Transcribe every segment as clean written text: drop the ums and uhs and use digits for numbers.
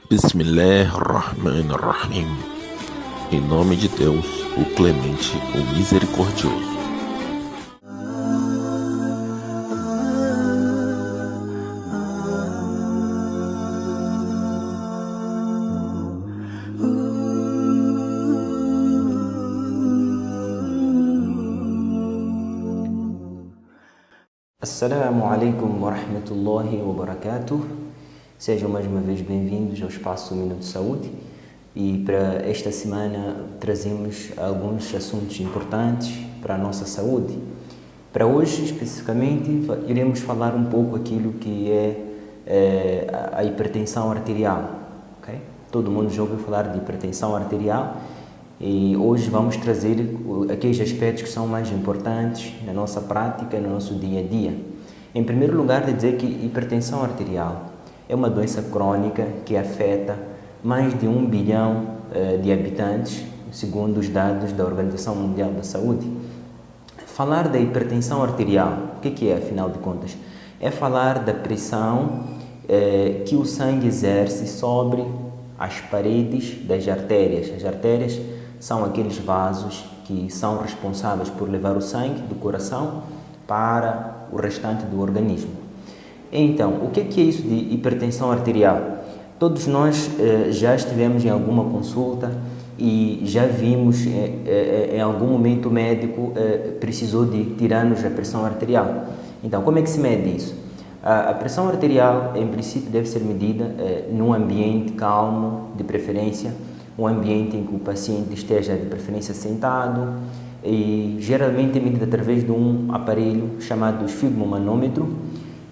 Bismillahirrahmanirrahim. Em nome de Deus, o Clemente, o Misericordioso. Assalamu alaikum wa rahmatullahi wa barakatuh. Sejam mais uma vez bem-vindos ao Espaço Minuto de Saúde e para esta semana trazemos alguns assuntos importantes para a nossa saúde. Para hoje, especificamente, iremos falar um pouco aquilo que é a hipertensão arterial. Okay? Todo mundo já ouviu falar de hipertensão arterial e hoje vamos trazer aqueles aspectos que são mais importantes na nossa prática, no nosso dia a dia. Em primeiro lugar, de dizer que hipertensão arterial é uma doença crônica que afeta mais de 1 bilhão de habitantes, segundo os dados da Organização Mundial da Saúde. Falar da hipertensão arterial, o que é, afinal de contas? É falar da pressão que o sangue exerce sobre as paredes das artérias. As artérias são aqueles vasos que são responsáveis por levar o sangue do coração para o restante do organismo. Então, o que é isso de hipertensão arterial? Todos nós já estivemos em alguma consulta e já vimos em algum momento o médico precisou de tirar-nos a pressão arterial. Então, como é que se mede isso? A pressão arterial, em princípio, deve ser medida num ambiente calmo, de preferência, um ambiente em que o paciente esteja de preferência sentado e geralmente é medida através de um aparelho chamado esfigmomanômetro.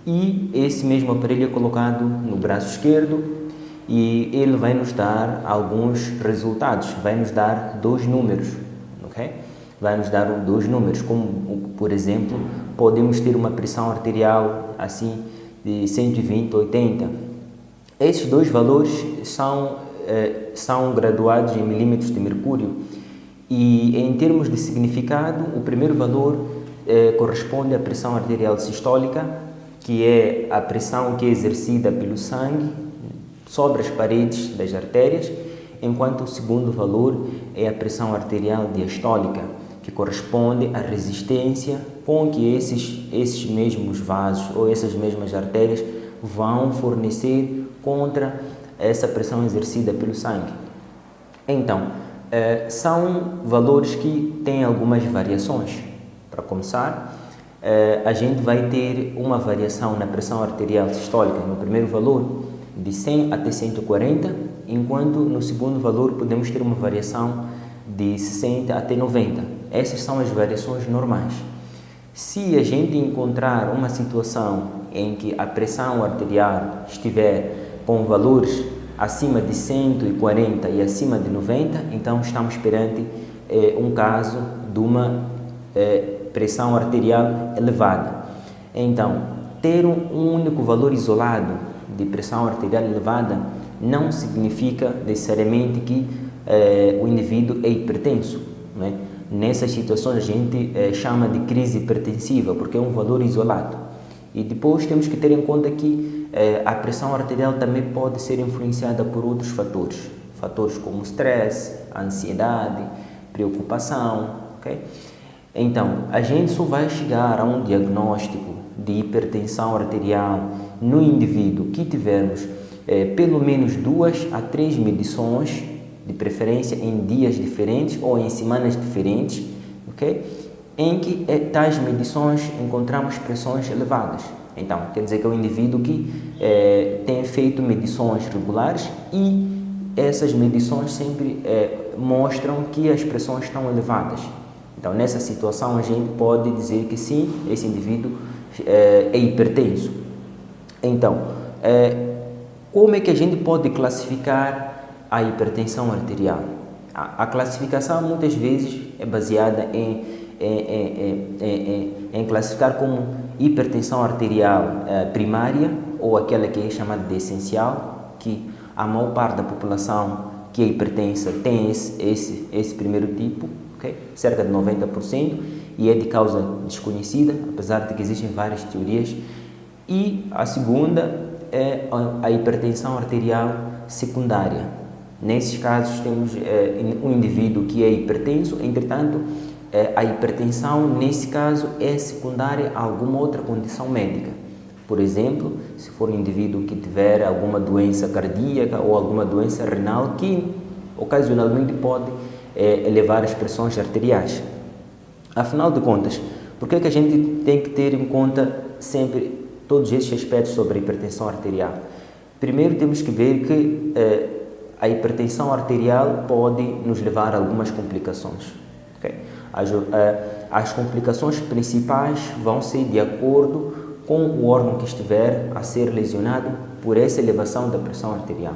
E esse mesmo aparelho é colocado no braço esquerdo e ele vai nos dar alguns resultados, vai nos dar 2 números, ok? Vai nos dar 2 números, como por exemplo, podemos ter uma pressão arterial assim de 120/80. Esses 2 valores são graduados em milímetros de mercúrio e em termos de significado, o primeiro valor corresponde à pressão arterial sistólica, que é a pressão que é exercida pelo sangue sobre as paredes das artérias, enquanto o segundo valor é a pressão arterial diastólica, que corresponde à resistência com que esses mesmos vasos ou essas mesmas artérias vão fornecer contra essa pressão exercida pelo sangue. Então, são valores que têm algumas variações. Para começar, a gente vai ter uma variação na pressão arterial sistólica no primeiro valor de 100 até 140, enquanto no segundo valor podemos ter uma variação de 60 até 90. Essas são as variações normais. Se a gente encontrar uma situação em que a pressão arterial estiver com valores acima de 140 e acima de 90, então estamos perante um caso de uma pressão arterial elevada. Então, ter um único valor isolado de pressão arterial elevada não significa necessariamente que o indivíduo é hipertenso, né? Nessas situações a gente chama de crise hipertensiva, porque é um valor isolado. E depois temos que ter em conta que a pressão arterial também pode ser influenciada por outros fatores. Fatores como stress, ansiedade, preocupação, ok? Então, a gente só vai chegar a um diagnóstico de hipertensão arterial no indivíduo que tivermos pelo menos 2 a 3 medições, de preferência em dias diferentes ou em semanas diferentes, ok? Em que tais medições encontramos pressões elevadas. Então, quer dizer que é um indivíduo que tem feito medições regulares e essas medições sempre mostram que as pressões estão elevadas. Então, nessa situação, a gente pode dizer que sim, esse indivíduo é hipertenso. Então, como é que a gente pode classificar a hipertensão arterial? A classificação, muitas vezes, é baseada em classificar como hipertensão arterial primária ou aquela que é chamada de essencial, que a maior parte da população que é hipertensa tem esse primeiro tipo, okay? Cerca de 90%, e é de causa desconhecida, apesar de que existem várias teorias. E a segunda é a hipertensão arterial secundária. Nesses casos temos um indivíduo que é hipertenso, entretanto a hipertensão nesse caso é secundária a alguma outra condição médica. Por exemplo, se for um indivíduo que tiver alguma doença cardíaca ou alguma doença renal que ocasionalmente pode elevar as pressões arteriais. Afinal de contas, por que a gente tem que ter em conta sempre todos esses aspectos sobre a hipertensão arterial? Primeiro temos que ver que a hipertensão arterial pode nos levar a algumas complicações. Okay? As complicações principais vão ser de acordo com o órgão que estiver a ser lesionado por essa elevação da pressão arterial.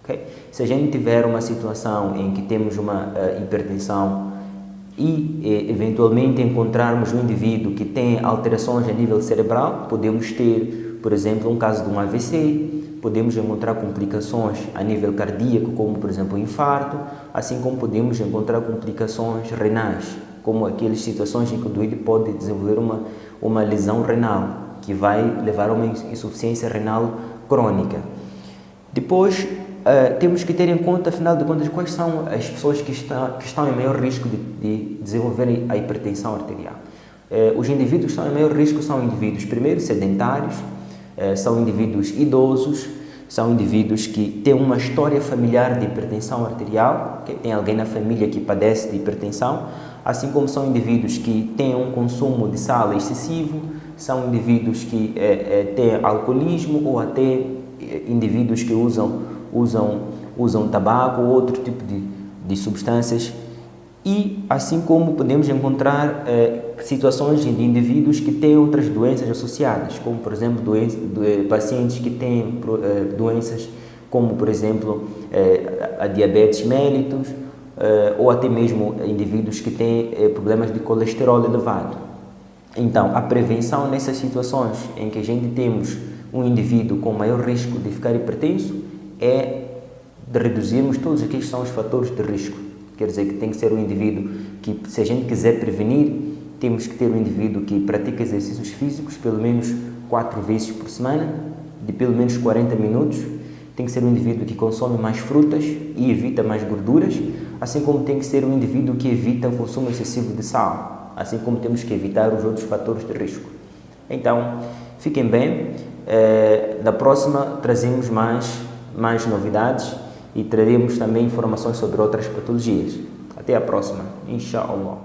Okay? Se a gente tiver uma situação em que temos uma hipertensão e eventualmente encontrarmos um indivíduo que tem alterações a nível cerebral, podemos ter, por exemplo, um caso de um AVC, podemos encontrar complicações a nível cardíaco, como por exemplo um infarto, assim como podemos encontrar complicações renais, como aquelas situações em que o doente pode desenvolver uma lesão renal, que vai levar a uma insuficiência renal crônica. Depois, temos que ter em conta, afinal de contas, quais são as pessoas que estão em maior risco de desenvolver a hipertensão arterial. Os indivíduos que estão em maior risco são indivíduos, primeiro, sedentários, são indivíduos idosos, são indivíduos que têm uma história familiar de hipertensão arterial, que tem alguém na família que padece de hipertensão, assim como são indivíduos que têm um consumo de sal excessivo, são indivíduos que têm alcoolismo ou até indivíduos que usam tabaco ou outro tipo de substâncias. E assim como podemos encontrar situações de indivíduos que têm outras doenças associadas, como por exemplo pacientes que têm doenças como por exemplo a diabetes mellitus, ou até mesmo indivíduos que têm problemas de colesterol elevado. Então, a prevenção nessas situações em que a gente temos um indivíduo com maior risco de ficar hipertenso é de reduzirmos todos aqueles que são os fatores de risco. Quer dizer que tem que ser um indivíduo que, se a gente quiser prevenir, temos que ter um indivíduo que pratica exercícios físicos pelo menos 4 vezes por semana, de pelo menos 40 minutos. Tem que ser um indivíduo que consome mais frutas e evita mais gorduras, assim como tem que ser um indivíduo que evita o consumo excessivo de sal, assim como temos que evitar os outros fatores de risco. Então, fiquem bem. Da próxima trazemos mais novidades e traremos também informações sobre outras patologias. Até a próxima, inshallah.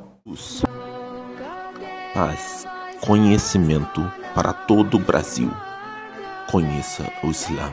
Paz, conhecimento para todo o Brasil. Conheça o Islã.